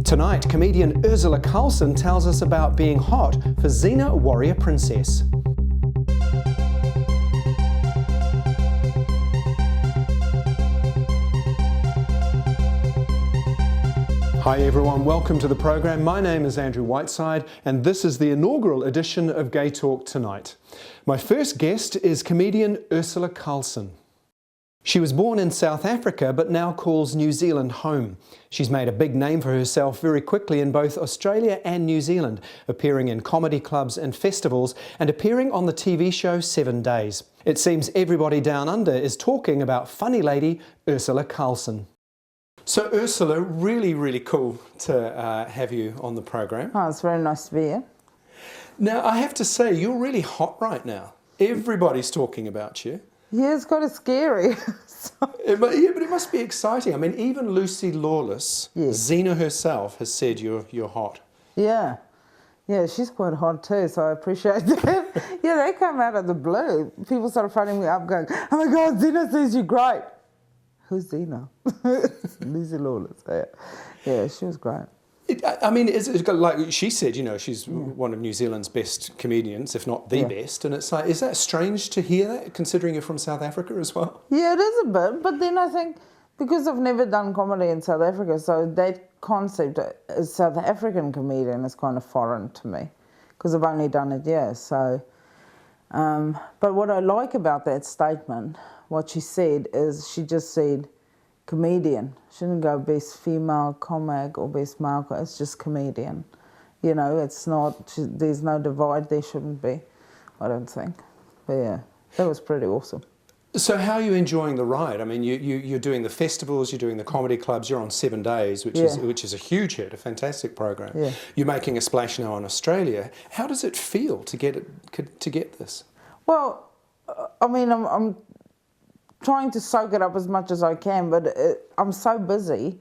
Tonight, comedian Urzila Carlson tells us about being hot for Xena Warrior Princess. Hi everyone, welcome to the program. My name is Andrew Whiteside and this is the inaugural edition of GayTalk Tonight. My first guest is comedian Urzila Carlson. She was born in South Africa but now calls New Zealand home. She's made a big name for herself very quickly in both Australia and New Zealand, appearing in comedy clubs and festivals and appearing on the TV show 7 Days. It seems everybody down under is talking about funny lady Urzila Carlson. So Ursula, really cool to have you on the program. Oh, it's very nice to be here. Now I have to say, you're really hot right now. Everybody's talking about you. Yeah, it's kind of scary. But it must be exciting. I mean, even Lucy Lawless, yes. Xena herself, has said you're hot. Yeah, she's quite hot too, so I appreciate that. Yeah, they come out of the blue. People started phoning me up going, oh my God, Xena says you're great. Who's Xena? Lucy Lawless. Yeah, she was great. I mean, like she said, you know, she's one of New Zealand's best comedians, if not the best. And it's like, is that strange to hear that, considering you're from South Africa as well? Yeah, it is a bit. But then I think, because I've never done comedy in South Africa, so that concept as South African comedian is kind of foreign to me, because I've only done it, so. But what I like about that statement, what she said is, she just said comedian. She didn't go best female comic or best male, it's just comedian. You know, it's not, there's no divide, there shouldn't be, I don't think. But yeah, that was pretty awesome. So how are you enjoying the ride? I mean, you're doing the festivals, you're doing the comedy clubs, you're on 7 Days, which is a huge hit, a fantastic program. Yeah. You're making a splash now in Australia. How does it feel to get this? Well, I mean, I'm trying to soak it up as much as I can, but I'm so busy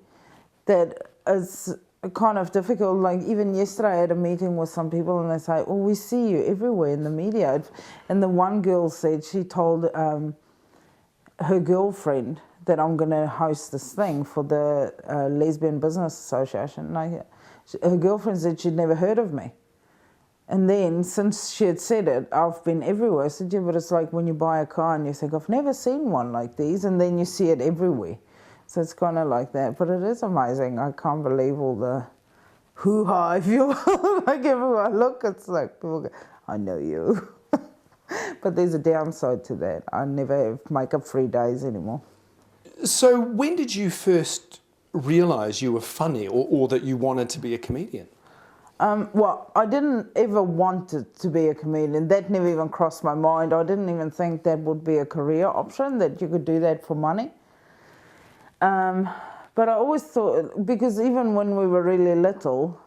that it's kind of difficult. Like even yesterday I had a meeting with some people and they say, well, we see you everywhere in the media. And the one girl said she told her girlfriend that I'm going to host this thing for the Lesbian Business Association. Her girlfriend said she'd never heard of me. And then, since she had said it, I've been everywhere. I said, yeah, but it's like when you buy a car and you think, I've never seen one like these, and then you see it everywhere. So it's kind of like that. But it is amazing. I can't believe all the hoo-ha, I feel. Like everywhere I look, it's like people go, I know you. But there's a downside to that. I never have makeup-free days anymore. So when did you first realise you were funny or that you wanted to be a comedian? Well, I didn't ever want it to be a comedian. That never even crossed my mind. I didn't even think that would be a career option, that you could do that for money. But I always thought, because even when we were really little,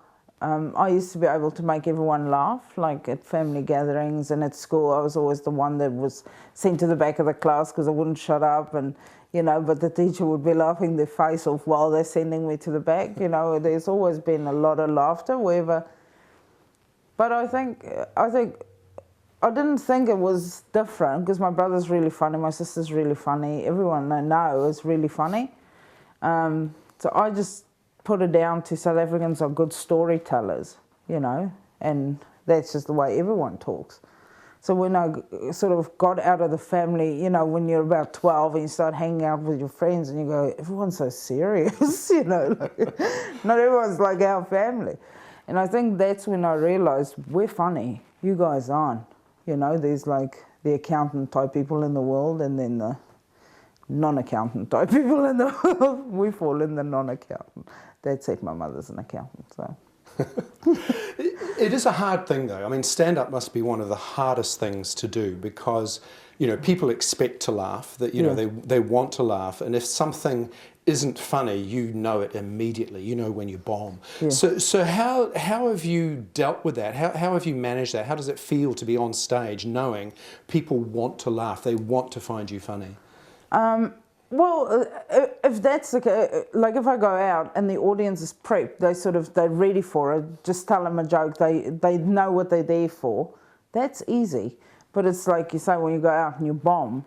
I used to be able to make everyone laugh, like at family gatherings and at school. I was always the one that was sent to the back of the class because I wouldn't shut up, and you know, but the teacher would be laughing their face off while they're sending me to the back. You know, there's always been a lot of laughter wherever. But I didn't think it was different, because my brother's really funny, my sister's really funny, everyone I know is really funny. So I just put it down to South Africans are good storytellers, you know, and that's just the way everyone talks. So when I sort of got out of the family, you know, when you're about 12 and you start hanging out with your friends and you go, everyone's so serious, you know, like, not everyone's like our family. And I think that's when I realised, we're funny, you guys aren't. You know, there's like the accountant type people in the world and then the non-accountant type people in the world. We fall in the non-accountant. That's it, my mother's an accountant, so. It is a hard thing though. I mean, stand-up must be one of the hardest things to do, because, you know, people expect to laugh, that, you know, they want to laugh, and if something isn't funny, you know it immediately, you know when you bomb. Yeah. So how have you dealt with that? How have you managed that? How does it feel to be on stage knowing people want to laugh, they want to find you funny? Well, if that's like if I go out and the audience is prepped, they're ready for it, just tell them a joke, they know what they're there for, that's easy. But it's like you say, when you go out and you bomb,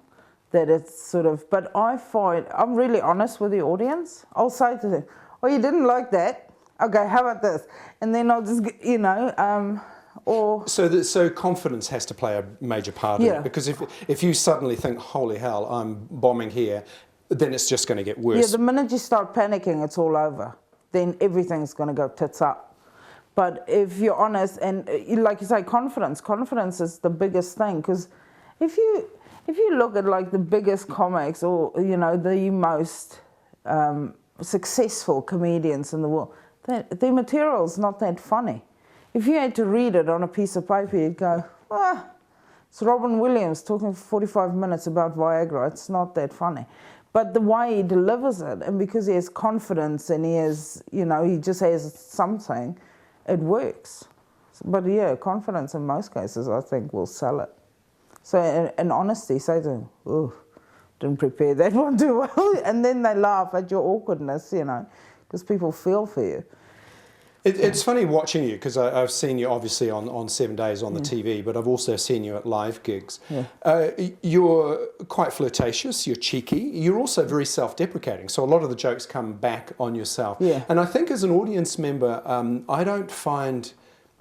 that it's sort of, but I find, I'm really honest with the audience. I'll say to them, oh, you didn't like that? okay, how about this? And then I'll just, or... So confidence has to play a major part in Yeah. it, because if you suddenly think, holy hell, I'm bombing here, then it's just going to get worse. Yeah, the minute you start panicking, it's all over. Then everything's going to go tits up. But if you're honest, and like you say, confidence is the biggest thing, because if you look at like the biggest comics, or the most successful comedians in the world, their material's not that funny. If you had to read it on a piece of paper, you'd go, it's Robin Williams talking for 45 minutes about Viagra. It's not that funny. But the way he delivers it, and because he has confidence and he has, he just has something, it works. But yeah, confidence in most cases, I think, will sell it. So, and honesty, say to them, oh, didn't prepare that one too well. And then they laugh at your awkwardness, because people feel for you. It's funny watching you, because I've seen you obviously on 7 Days on the TV, but I've also seen you at live gigs. Yeah. You're quite flirtatious, you're cheeky, you're also very self-deprecating, so a lot of the jokes come back on yourself. Yeah. And I think as an audience member, I don't find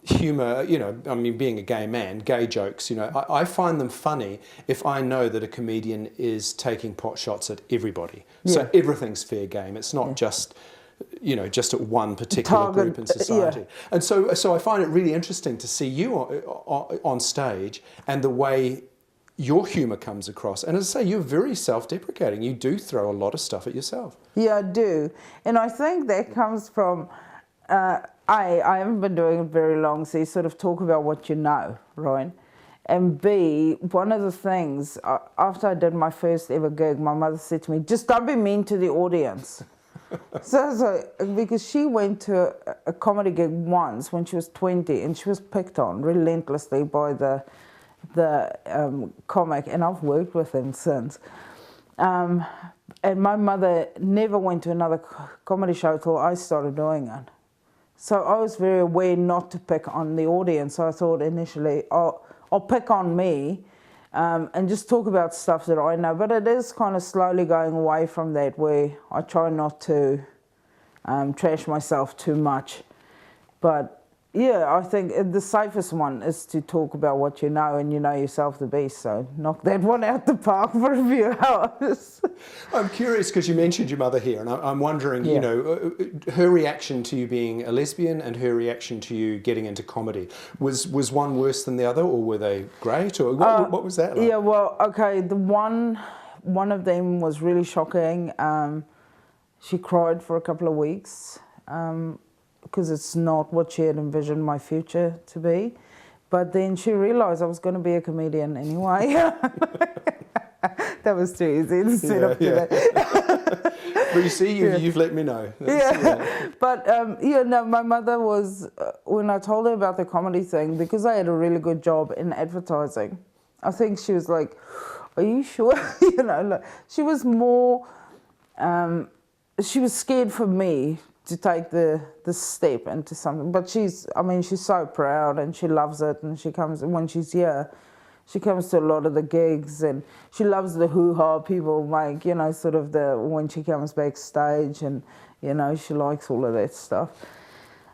humour, being a gay man, gay jokes, I find them funny if I know that a comedian is taking pot shots at everybody. Yeah. So everything's fair game, it's not just at one particular group in society. Yeah. And so I find it really interesting to see you on stage and the way your humour comes across. And as I say, you're very self-deprecating. You do throw a lot of stuff at yourself. Yeah, I do. And I think that comes from, I haven't been doing it very long, so you sort of talk about what you know, right? And B, one of the things, after I did my first ever gig, my mother said to me, just don't be mean to the audience. So, because she went to a comedy gig once when she was 20, and she was picked on relentlessly by the comic, and I've worked with him since. And my mother never went to another comedy show till I started doing it. So I was very aware not to pick on the audience. So I thought initially, I'll pick on me. And just talk about stuff that I know. But it is kind of slowly going away from that, where I try not to trash myself too much. But yeah, I think the safest one is to talk about what you know, and you know yourself the best. So knock that one out the park for a few hours. I'm curious, because you mentioned your mother here, and I'm wondering, her reaction to you being a lesbian and her reaction to you getting into comedy. Was one worse than the other, or were they great, or what was that like? Yeah, well, okay, the one of them was really shocking. She cried for a couple of weeks. Because it's not what she had envisioned my future to be. But then she realised I was going to be a comedian anyway. That was too easy to set up today. But you see, you've let me know. But, my mother was, when I told her about the comedy thing, because I had a really good job in advertising, I think she was like, are you sure? She was more, she was scared for me to take the step into something. But she's so proud, and she loves it, and she comes, when she's here, she comes to a lot of the gigs, and she loves the hoo-ha people make, sort of when she comes backstage, and, she likes all of that stuff.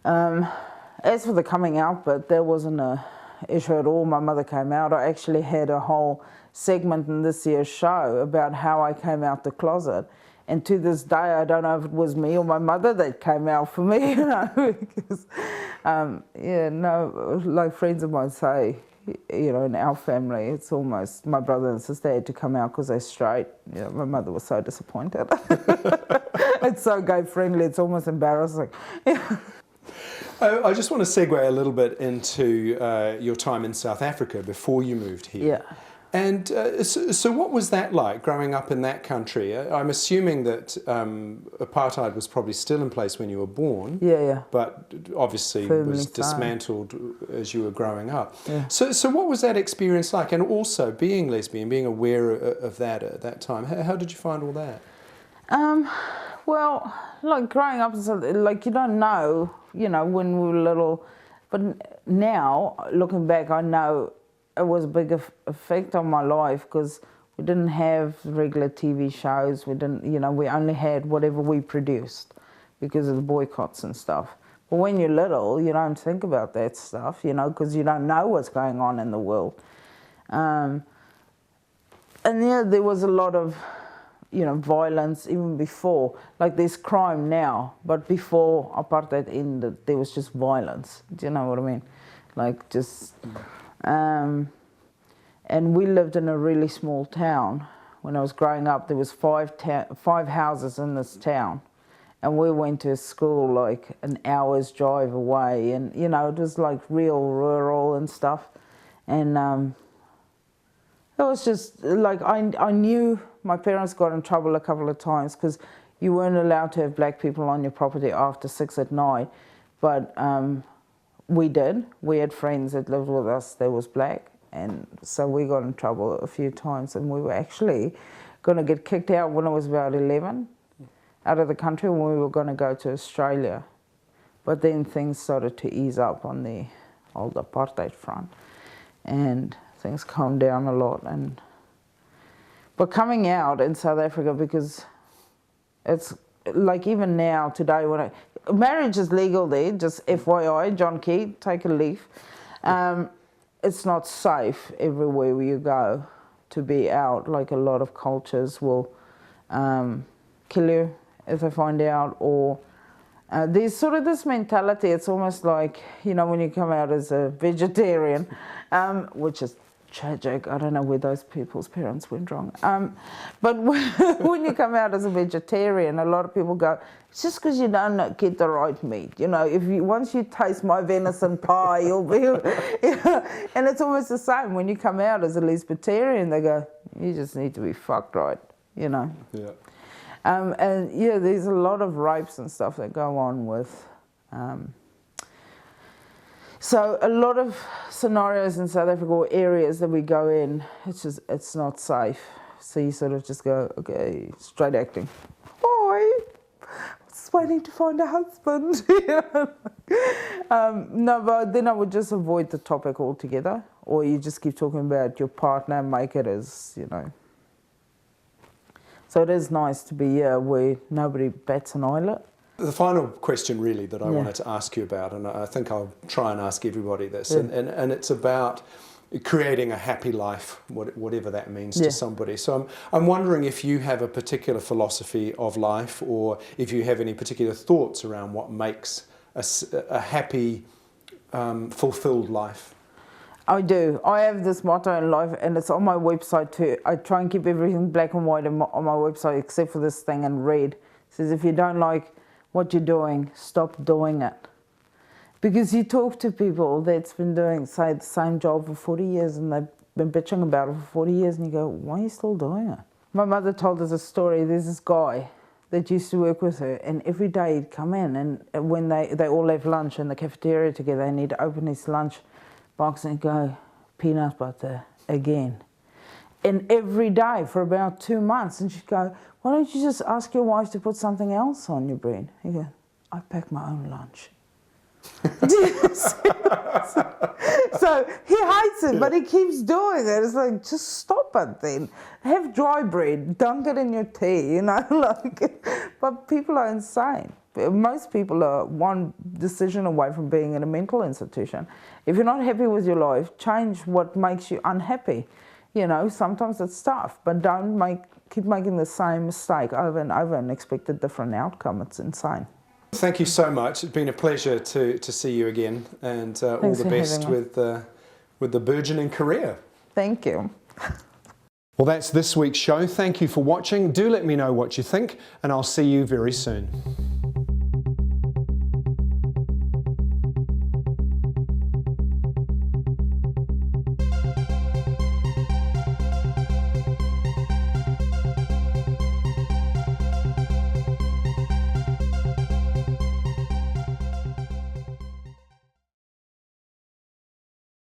As for the coming out bit, there wasn't a issue at all. My mother came out. I actually had a whole segment in this year's show about how I came out the closet. And to this day, I don't know if it was me or my mother that came out for me, because, like friends of mine say, in our family, it's almost my brother and sister had to come out because they're straight. My mother was so disappointed. It's so gay-friendly, it's almost embarrassing. I just want to segue a little bit into your time in South Africa before you moved here. Yeah. And so what was that like, growing up in that country? I'm assuming that apartheid was probably still in place when you were born. Yeah. But obviously was dismantled as you were growing up. Yeah. So what was that experience like? And also being lesbian, being aware of that at that time, how did you find all that? Well, like growing up, like you don't know, when we were little. But now, looking back, I know it was a big effect on my life, because we didn't have regular TV shows. We didn't, we only had whatever we produced because of the boycotts and stuff. But when you're little, you don't think about that stuff, you know, because you don't know what's going on in the world. And yeah, there was a lot of, you know, violence even before. Like there's crime now, but before apartheid ended, there was just violence. Do you know what I mean? Like just, and we lived in a really small town. When I was growing up, there was five houses in this town. And we went to school like an hour's drive away. And, you know, it was like real rural and stuff. And it was just like, I knew my parents got in trouble a couple of times because you weren't allowed to have black people on your property after 6 at night. But we did. We had friends that lived with us that was black. And so we got in trouble a few times. And we were actually going to get kicked out when I was about 11. Out of the country when we were going to go to Australia. But then things started to ease up on the old apartheid front and things calmed down a lot. But coming out in South Africa, because it's like even now, today, marriage is legal there, just FYI, John Key, take a leaf. It's not safe everywhere you go to be out. Like a lot of cultures will kill you if they find out, or there's sort of this mentality, it's almost like, you know, when you come out as a vegetarian, which is tragic, I don't know where those people's parents went wrong, but when you come out as a vegetarian, a lot of people go, it's just because you don't get the right meat, you know, once you taste my venison pie, you'll be, you know, and it's almost the same, when you come out as a lesbian, they go, you just need to be fucked right, you know. Yeah. And yeah, there's a lot of rapes and stuff that go on with. So a lot of scenarios in South Africa or areas that we go in, it's not safe. So you sort of just go, okay, straight acting. Boy, just waiting to find a husband. No, but then I would just avoid the topic altogether, or you just keep talking about your partner and make it as, you know. So it is nice to be here where nobody bats an eyelid. The final question really that I wanted to ask you about, and I think I'll try and ask everybody this, and it's about creating a happy life, whatever that means to somebody. So I'm wondering if you have a particular philosophy of life, or if you have any particular thoughts around what makes a happy, fulfilled life. I do. I have this motto in life, and it's on my website too. I try and keep everything black and white on my website, except for this thing in red. It says, if you don't like what you're doing, stop doing it. Because you talk to people that's been doing, say, the same job for 40 years, and they've been bitching about it for 40 years, and you go, why are you still doing it? My mother told us a story. There's this guy that used to work with her, and every day he'd come in, and when they all have lunch in the cafeteria together, and he'd open his lunch box and go, peanut butter again. And every day for about 2 months. And she'd go, why don't you just ask your wife to put something else on your bread? He'd go, I pack my own lunch. So he hates it, but he keeps doing it. It's like, just stop it then. Have dry bread, dunk it in your tea, you know, like, but people are insane. Most people are one decision away from being in a mental institution. If you're not happy with your life, change what makes you unhappy. You know, sometimes it's tough, but don't keep making the same mistake over and over and expect a different outcome. It's insane. Thank you so much. It's been a pleasure to see you again, and all the best with the burgeoning career. Thank you. Well, that's this week's show. Thank you for watching. Do let me know what you think, and I'll see you very soon.